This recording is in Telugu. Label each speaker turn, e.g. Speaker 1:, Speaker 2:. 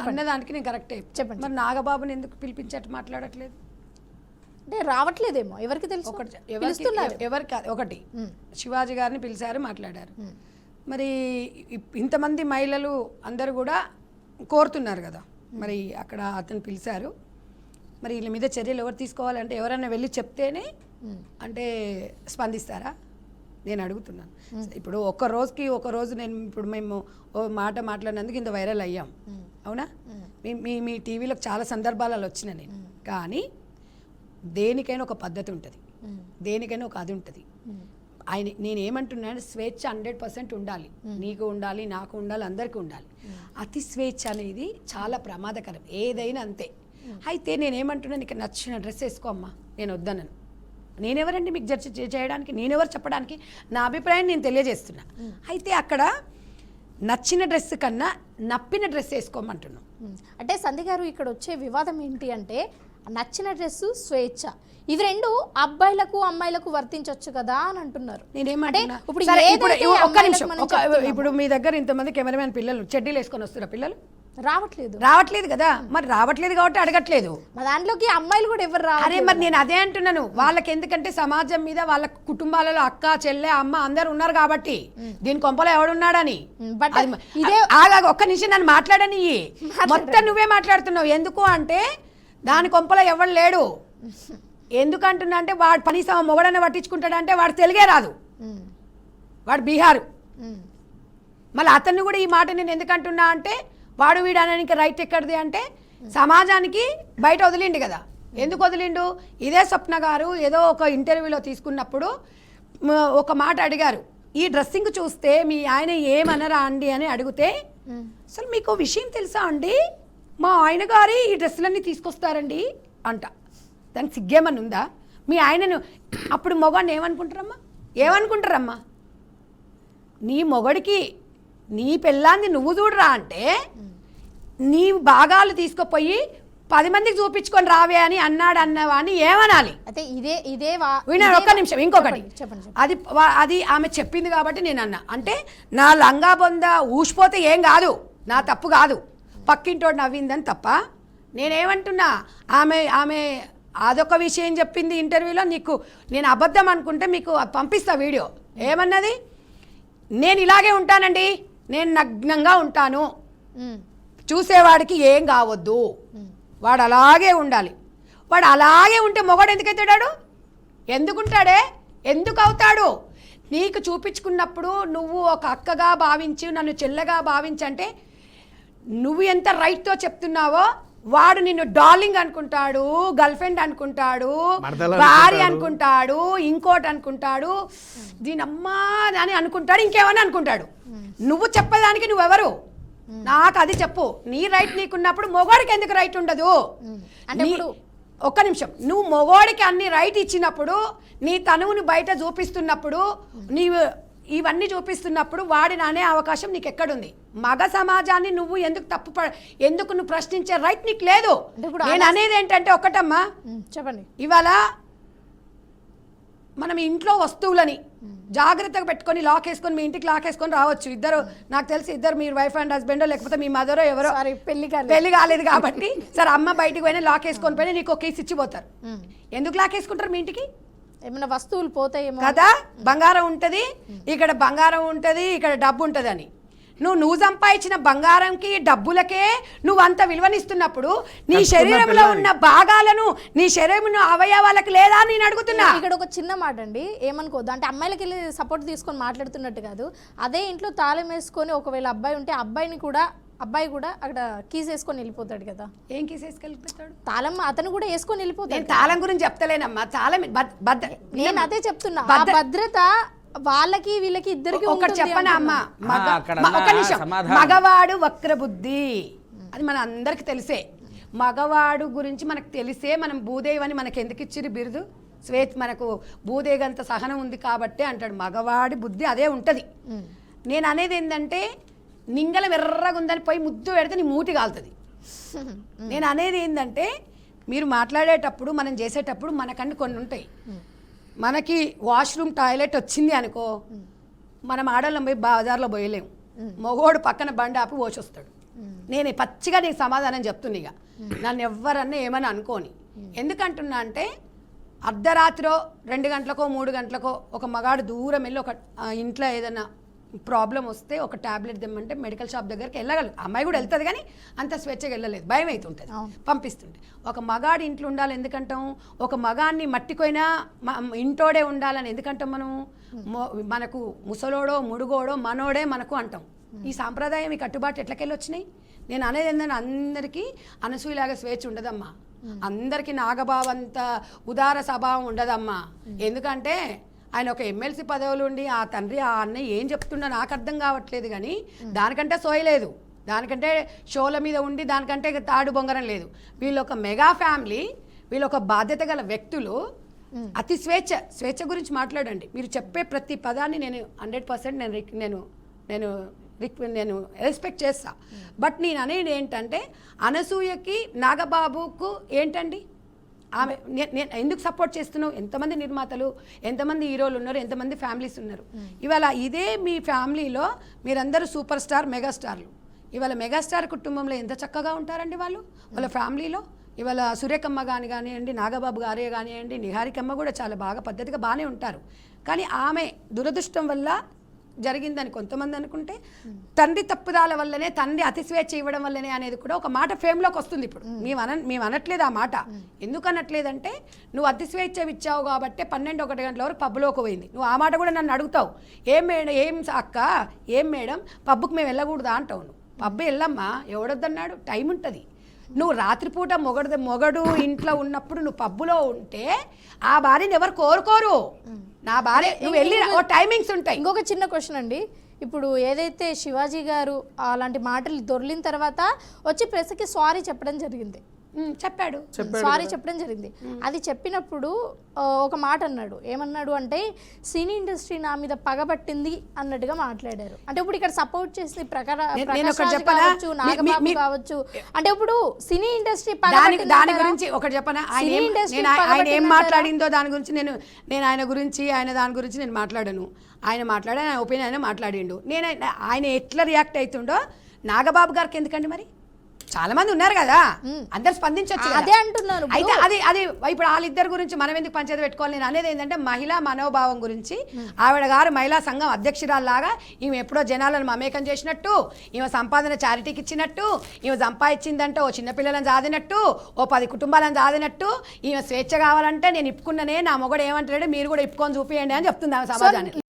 Speaker 1: అన్నదానికి నేను కరెక్టే చెప్పండి. మరి నాగబాబుని ఎందుకు పిలిపించట్టు మాట్లాడట్లేదు
Speaker 2: అంటే రావట్లేదేమో, ఎవరికి తెలుసు.
Speaker 1: ఎవరికి ఒకటి శివాజీ గారిని పిలిచారు, మాట్లాడారు. మరి ఇంతమంది మహిళలు అందరూ కూడా కోరుతున్నారు కదా, మరి అక్కడ అతను పిలిచారు. మరి వీళ్ళ మీద చర్యలు ఎవరు తీసుకోవాలంటే ఎవరైనా వెళ్ళి చెప్తేనే అంటే స్పందిస్తారా నేను అడుగుతున్నాను. ఇప్పుడు ఒక రోజు నేను ఇప్పుడు మేము ఓ మాట మాట్లాడినందుకు ఇంత వైరల్ అయ్యాం అవునా. మీ టీవీలో చాలా సందర్భాలలో వచ్చిన నేను, కానీ దేనికైనా ఒక పద్ధతి ఉంటుంది, దేనికైనా ఒక అది ఉంటుంది. నేను ఏమంటున్నాను, స్వేచ్ఛ 100% ఉండాలి, నీకు ఉండాలి, నాకు ఉండాలి, అందరికీ ఉండాలి. అతి స్వేచ్ఛ అనేది చాలా ప్రమాదకరం, ఏదైనా అంతే. అయితే నేనేమంటున్నాను, నీకు నచ్చిన డ్రెస్ వేసుకో అమ్మా, నేను వద్దనను. నేనెవరండి మీకు జడ్జి చేయడానికి, నేనెవరు చెప్పడానికి, నా అభిప్రాయం నేను తెలియజేస్తున్నా. అయితే అక్కడ నచ్చిన డ్రెస్ కన్నా నప్పిన డ్రెస్ వేసుకోమంటున్నాను.
Speaker 2: అంటే సంధ్య గారు ఇక్కడ వచ్చే వివాదం ఏంటి అంటే, నచ్చిన డ్రెస్సు స్వేచ్ఛ, ఇవి రెండు అబ్బాయిలకు అమ్మాయిలకు వర్తించవచ్చు కదా అని అంటున్నారు.
Speaker 1: ఇప్పుడు మీ దగ్గర ఇంతమంది కెమెరామెన్ పిల్లలు చెడ్డీలు వేసుకొని వస్తారా? పిల్లలు
Speaker 2: రావట్లేదు
Speaker 1: కదా, మరి రావట్లేదు కాబట్టి అడగట్లేదు.
Speaker 2: దాంట్లోకి అమ్మాయిలు కూడా ఎవరు రావాలి.
Speaker 1: అరే మరి నేను అదే అంటున్నాను, వాళ్ళకి ఎందుకంటే సమాజం మీద వాళ్ళ కుటుంబాలలో అక్క చెల్లె అమ్మ అందరు ఉన్నారు కాబట్టి దీని కొంపలో ఎవడున్నాడని. ఒక్క నిమిషం నన్ను మాట్లాడని, మొత్తం నువ్వే మాట్లాడుతున్నావు. ఎందుకు అంటే దాని కొంపలో ఎవడు లేడు. ఎందుకంటున్నా అంటే వాడు కనీసం మొగడనే పట్టించుకుంటాడంటే వాడు తెలుగే రాదు, వాడు బీహారు. మళ్ళీ అతన్ని కూడా ఈ మాట నేను ఎందుకంటున్నా అంటే వాడు వీడు అనడానికి రైట్ ఎక్కడిది అంటే సమాజానికి బయట వదిలిండు కదా. ఎందుకు వదిలిండు? ఇదే స్వప్న గారు ఏదో ఒక ఇంటర్వ్యూలో తీసుకున్నప్పుడు ఒక మాట అడిగారు, ఈ డ్రెస్సింగ్ చూస్తే మీ ఆయన ఏమనరా అండి అని అడిగితే, అసలు మీకు విషయం తెలుసా అండి, మా ఆయన గారి ఈ డ్రెస్సులన్నీ తీసుకొస్తారండి అంట. దానికి సిగ్గేమని ఉందా? మీ ఆయనను అప్పుడు మొగాడిని ఏమనుకుంటారమ్మా? నీ మొగడికి నీ పెళ్ళాన్ని నువ్వు చూడరా అంటే నీ భాగాలు తీసుకుపోయి 10 మందికి చూపించుకొని రావే అని అన్నవాడిని ఏమనాలి?
Speaker 2: అయితే ఇదే
Speaker 1: ఒక్క నిమిషం, ఇంకొకటి అది ఆమె చెప్పింది కాబట్టి నేను అన్నా. అంటే నా లంగా బొంద ఊసిపోతే ఏం కాదు, నా తప్పు కాదు, పక్కింటోడు నవ్విందని తప్ప. నేనేమంటున్నా, ఆమె అదొక విషయం చెప్పింది ఇంటర్వ్యూలో. నీకు నేను అబద్ధం అనుకుంటే మీకు పంపిస్తా వీడియో. ఏమన్నది? నేను ఇలాగే ఉంటానండి, నేను నగ్నంగా ఉంటాను, చూసేవాడికి ఏం కావద్దు, వాడు అలాగే ఉండాలి. వాడు అలాగే ఉంటే మొగాడు ఎందుకు అవుతాడు? ఎందుకుంటాడే? ఎందుకు అవుతాడు? నీకు చూపించుకున్నప్పుడు నువ్వు ఒక అక్కగా భావించి నన్ను చెల్లెగా భావించంటే నువ్వు ఎంత రైట్తో చెప్తున్నావో వాడు నిన్ను డార్లింగ్ అనుకుంటాడు, గర్ల్ ఫ్రెండ్ అనుకుంటాడు, భార్య అనుకుంటాడు, ఇంకోటి అనుకుంటాడు, దీని అమ్మా అని అనుకుంటాడు, ఇంకేమని అనుకుంటాడు. నువ్వు చెప్పేదానికి నువ్వెవరు? నాకు అది చెప్పు. నీ రైట్ నీకున్నప్పుడు మొగోడికి ఎందుకు రైట్ ఉండదు? ఒక్క నిమిషం, నువ్వు మొగోడికి అన్ని రైట్ ఇచ్చినప్పుడు, నీ తనువుని బయట చూపిస్తున్నప్పుడు, నీవు ఇవన్నీ చూపిస్తున్నప్పుడు వాడిని అనే అవకాశం నీకు ఎక్కడుంది? మగ సమాజాన్ని నువ్వు ఎందుకు నువ్వు ప్రశ్నించే రైట్ నీకు లేదు. నేను అనేది ఏంటంటే ఒకటమ్మా,
Speaker 2: చెప్పండి,
Speaker 1: ఇవాళ మనం ఇంట్లో వస్తువులని జాగ్రత్తగా పెట్టుకొని లాక్ వేసుకొని మీ ఇంటికి లాక్ వేసుకొని రావచ్చు. ఇద్దరు, నాకు తెలిసి ఇద్దరు, మీరు వైఫ్ అండ్ హస్బెండో లేకపోతే మీ మదరో ఎవరో, పెళ్లి కాలేదు కాబట్టి సరే అమ్మ బయటికి పోయినా లాక్ వేసుకొని పోయినా నీకు ఒక కేసు ఇచ్చిపోతారు. ఎందుకు లాక్ వేసుకుంటారు? మీ ఇంటికి
Speaker 2: ఏమైనా వస్తువులు పోతాయేమో
Speaker 1: కదా, బంగారం ఉంటుంది, ఇక్కడ బంగారం ఉంటుంది, ఇక్కడ డబ్బు ఉంటుంది అని. నువ్వు సంపాదించిన బంగారంకి డబ్బులకే నువ్వు అంత విలువనిస్తున్నప్పుడు నీ శరీరంలో ఉన్న భాగాలను, నీ శరీరం అవయవాలకు లేదా నేను అడుగుతున్నా.
Speaker 2: ఇక్కడ ఒక చిన్న మాట అండి, ఏమనుకోద్దు అంటే అమ్మాయిలకి వెళ్ళి సపోర్ట్ తీసుకొని మాట్లాడుతున్నట్టు కాదు. అదే ఇంట్లో తాళం వేసుకొని ఒకవేళ అబ్బాయి ఉంటే అబ్బాయి కూడా అక్కడ కీస్ వేసుకొని వెళ్ళిపోతాడు కదా.
Speaker 1: ఏం కీస్ వేసుకెళ్ళిపోతాడు?
Speaker 2: తాళం అతను కూడా వేసుకొని వెళ్ళిపోతాడు.
Speaker 1: తాళం గురించి చెప్తలేనమ్మా, తాళం
Speaker 2: నేను అదే చెప్తున్నా, భద్రత వాళ్ళకి వీళ్ళకి ఇద్దరికి.
Speaker 1: ఒకటి చెప్పనా అమ్మా, ఒక నిమిషం, మగవాడు వక్రబుద్ధి, అది మన అందరికి తెలిసే. మగవాడు గురించి మనకు తెలిసే మనం భూదేవి అని మనకు ఎందుకు ఇచ్చిరు బిరుదు? మనకు భూదేగంత సహనం ఉంది కాబట్టి అంటాడు. మగవాడి బుద్ధి అదే ఉంటుంది. నేను అనేది ఏంటంటే నింగలం ఎర్రగా ఉందని పోయి ముద్దు పెడితే నీ మూటి కాలుతుంది. నేను అనేది ఏంటంటే మీరు మాట్లాడేటప్పుడు, మనం చేసేటప్పుడు మనకన్నీ కొన్ని ఉంటాయి. మనకి వాష్రూమ్ టాయిలెట్ వచ్చింది అనుకో, మనం ఆడవాళ్ళం పోయి బజార్లో పోయలేము. మగోడు పక్కన బండి ఆపి పోసొస్తాడు. నేను పచ్చిగా నీకు సమాధానం చెప్తున్నా. ఇక నన్ను ఎవరన్నా ఏమని అనుకోని. ఎందుకంటున్నా అంటే అర్ధరాత్రో 2 గంటలకో 3 గంటలకో ఒక మగాడు దూరం వెళ్ళి ఒక ఇంట్లో ఏదైనా ప్రాబ్లం వస్తే ఒక ట్యాబ్లెట్ తెమ్మంటే మెడికల్ షాప్ దగ్గరికి వెళ్ళగలదు. అమ్మాయి కూడా వెళ్తుంది కానీ అంత స్వేచ్ఛగా వెళ్ళలేదు, భయం అవుతుంటుంది, పంపిస్తుంటే. ఒక మగాడు ఇంట్లో ఉండాలి ఎందుకంటాం? ఒక మగాన్ని మట్టిపోయినా ఇంటోడే ఉండాలని ఎందుకంటాం మనం? మనకు ముసలోడో ముడుగోడో మనోడే మనకు అంటాం. ఈ సాంప్రదాయం ఈ కట్టుబాటు ఎట్లకెళ్ళి వచ్చినాయి? నేను అనేది ఏంటంటే అందరికీ అనసూయలాగా స్వేచ్ఛ ఉండదమ్మా, అందరికీ నాగబావంత ఉదార స్వభావం ఉండదమ్మా. ఎందుకంటే ఆయన ఒక ఎమ్మెల్సీ పదవులు ఉండి ఆ తండ్రి ఆ అన్నయ్య ఏం చెప్తుండో నాకు అర్థం కావట్లేదు, కానీ దానికంటే సోయలేదు, దానికంటే షోల మీద ఉండి దానికంటే తాడు బొంగరం లేదు. వీళ్ళు ఒక మెగా ఫ్యామిలీ, వీళ్ళు ఒక బాధ్యత గల వ్యక్తులు. అతి స్వేచ్ఛ గురించి మాట్లాడండి. మీరు చెప్పే ప్రతి పదాన్ని నేను 100% నేను రెస్పెక్ట్ చేస్తా. బట్ నేను అనేది ఏంటంటే అనసూయకి నాగబాబుకు ఏంటండి ఆమె నేను ఎందుకు సపోర్ట్ చేస్తున్నావు? ఎంతమంది నిర్మాతలు, ఎంతమంది హీరోలు ఉన్నారు, ఎంతమంది ఫ్యామిలీస్ ఉన్నారు. ఇవాళ ఇదే మీ ఫ్యామిలీలో మీరందరూ సూపర్ స్టార్ మెగాస్టార్లు. ఇవాళ మెగాస్టార్ కుటుంబంలో ఎంత చక్కగా ఉంటారండి వాళ్ళ ఫ్యామిలీలో. ఇవాళ సురేఖమ్మ కానివ్వండి, నాగబాబు గారే కానివ్వండి, నిహారికమ్మ కూడా చాలా బాగా పద్ధతిగా బాగానే ఉంటారు. కానీ ఆమె దురదృష్టం వల్ల జరిగిందని కొంతమంది అనుకుంటే తండ్రి తప్పుదాల వల్లనే, తండ్రి అతి స్వేచ్ఛ ఇవ్వడం వల్లనే అనేది కూడా ఒక మాట ఫేమ్లోకి వస్తుంది. ఇప్పుడు మేము అనట్లేదు ఆ మాట. ఎందుకు అనట్లేదంటే నువ్వు అతి స్వేచ్ఛ ఇచ్చావు కాబట్టి 12-1 గంటల వరకు పబ్లోకి పోయింది. నువ్వు ఆ మాట కూడా నన్ను అడుగుతావు, ఏం మేడం, ఏం అక్క, ఏం మేడం పబ్బుకి మేము వెళ్ళకూడదా అంటావు. నువ్వు పబ్బు వెళ్ళమ్మా, ఎవడొద్దన్నాడు, టైం ఉంటుంది. నువ్వు రాత్రిపూట మొగడు ఇంట్లో ఉన్నప్పుడు నువ్వు పబ్బులో ఉంటే ఆ భార్యని ఎవరు కోరుకోరు. నా భార్య నువ్వు వెళ్ళి టైమింగ్స్ ఉంటాయి.
Speaker 2: ఇంకొక చిన్న క్వశ్చన్ అండి, ఇప్పుడు ఏదైతే శివాజీ గారు అలాంటి మాటలు దొర్లిన తర్వాత వచ్చి ప్రెస్కి సారీ చెప్పడం జరిగింది, సారీ చెప్పడం జరిగింది. అది చెప్పినప్పుడు ఒక మాట అన్నాడు, ఏమన్నాడు అంటే సినీ ఇండస్ట్రీ నా మీద పగబట్టింది అన్నట్టుగా మాట్లాడారు. అంటే ఇప్పుడు ఇక్కడ సపోర్ట్ చేసి కావచ్చు, నాగబాబు కావచ్చు, అంటే ఇప్పుడు సినీ ఇండస్ట్రీ
Speaker 1: దాని గురించి ఒకటి చెప్పనా? ఆయన ఏం మాట్లాడిందో దాని గురించి నేను ఆయన దాని గురించి నేను మాట్లాడను. ఆయన మాట్లాడాను, ఆయన ఒపీనియన్ ఆయన మాట్లాడిండు. ఆయన ఎట్లా రియాక్ట్ అవుతుండో నాగబాబు గారికి ఎందుకండి? మరి చాలా మంది ఉన్నారు కదా, అందరు స్పందించవచ్చు.
Speaker 2: అదే అంటున్నారు.
Speaker 1: అయితే అది ఇప్పుడు వాళ్ళిద్దరి గురించి మనం ఎందుకు పంచాయతీ పెట్టుకోవాలి? నేను అనేది ఏంటంటే మహిళా మనోభావం గురించి. ఆవిడ గారు మహిళా సంఘం అధ్యక్షురాల్లాగా ఈమె ఎప్పుడో జనాలను మమేకం చేసినట్టు, ఈమె సంపాదన చారిటీకి ఇచ్చినట్టు, ఈమె సంపాదించిందంటే ఓ చిన్నపిల్లలను సాదినట్టు, ఓ 10 కుటుంబాలను సాదినట్టు, ఈమె స్వేచ్ఛ కావాలంటే నేను ఇప్పుకున్ననే, నా మొగడు ఏమంటాడు మీరు కూడా ఇప్పుకొని చూపియండి అని చెప్తుంది ఆమె సమాజానికి.